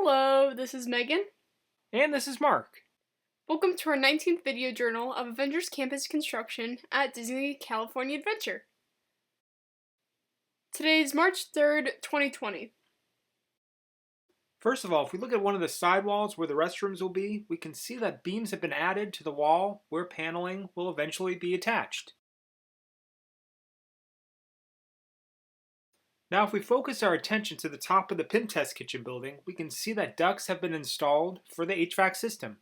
Hello, this is Megan. And this is Mark. Welcome to our 19th video journal of Avengers Campus construction at Disney California Adventure. Today is March 3rd, 2020. First of all, if we look at one of the sidewalls where the restrooms will be, we can see that beams have been added to the wall where paneling will eventually be attached. Now if we focus our attention to the top of the pin test kitchen building, we can see that ducts have been installed for the HVAC system.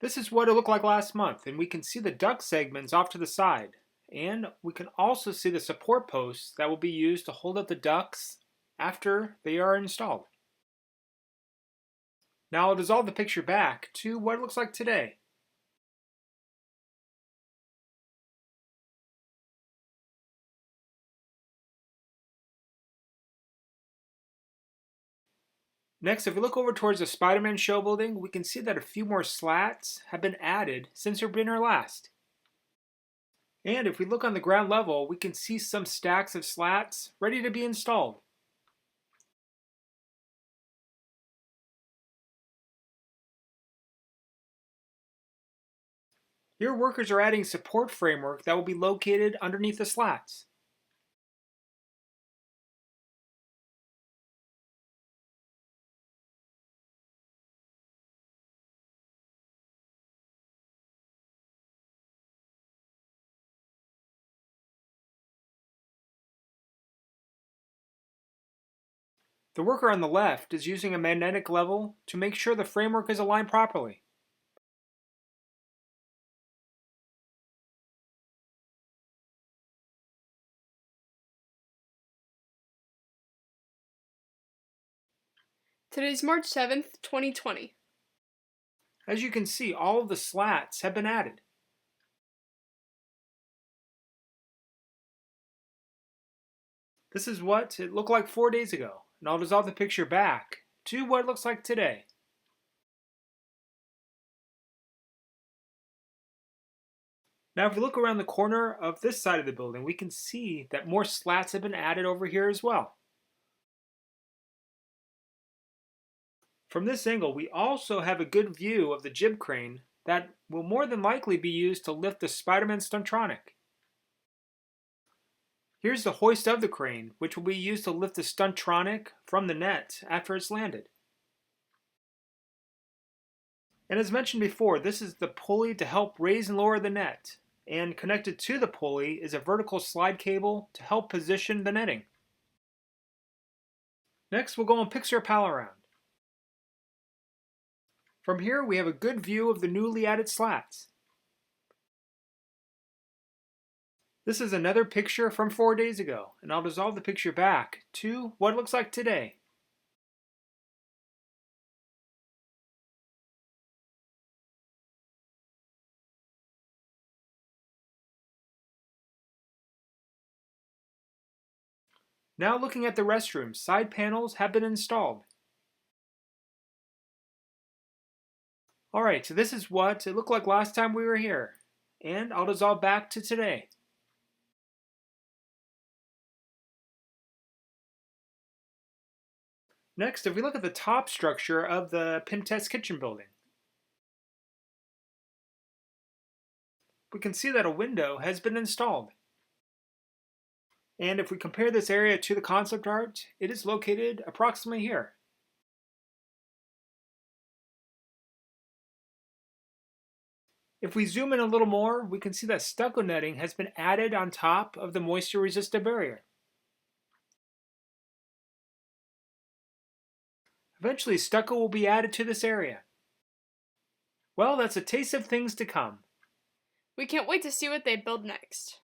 This is what it looked like last month, and we can see the duct segments off to the side. And we can also see the support posts that will be used to hold up the ducts after they are installed. Now I'll dissolve the picture back to what it looks like today. Next, if we look over towards the Spider-Man show building, we can see that a few more slats have been added since we've been here last. And if we look on the ground level, we can see some stacks of slats ready to be installed. Here workers are adding support framework that will be located underneath the slats. The worker on the left is using a magnetic level to make sure the framework is aligned properly. Today is March 7th, 2020. As you can see, all of the slats have been added. This is what it looked like 4 days ago, and I'll dissolve the picture back to what it looks like today. Now if we look around the corner of this side of the building, we can see that more slats have been added over here as well. From this angle, we also have a good view of the jib crane that will more than likely be used to lift the Spider-Man Stuntronic. Here's the hoist of the crane, which will be used to lift the Stuntronic from the net after it's landed. And as mentioned before, this is the pulley to help raise and lower the net. And connected to the pulley is a vertical slide cable to help position the netting. Next, we'll go and picture a pal around. From here, we have a good view of the newly added slats. This is another picture from 4 days ago, and I'll dissolve the picture back to what it looks like today. Now looking at the restrooms, side panels have been installed. Alright, so this is what it looked like last time we were here, and I'll dissolve back to today. Next, if we look at the top structure of the pin test kitchen building, we can see that a window has been installed. And if we compare this area to the concept art, it is located approximately here. If we zoom in a little more, we can see that stucco netting has been added on top of the moisture-resistant barrier. Eventually, stucco will be added to this area. Well, that's a taste of things to come. We can't wait to see what they build next.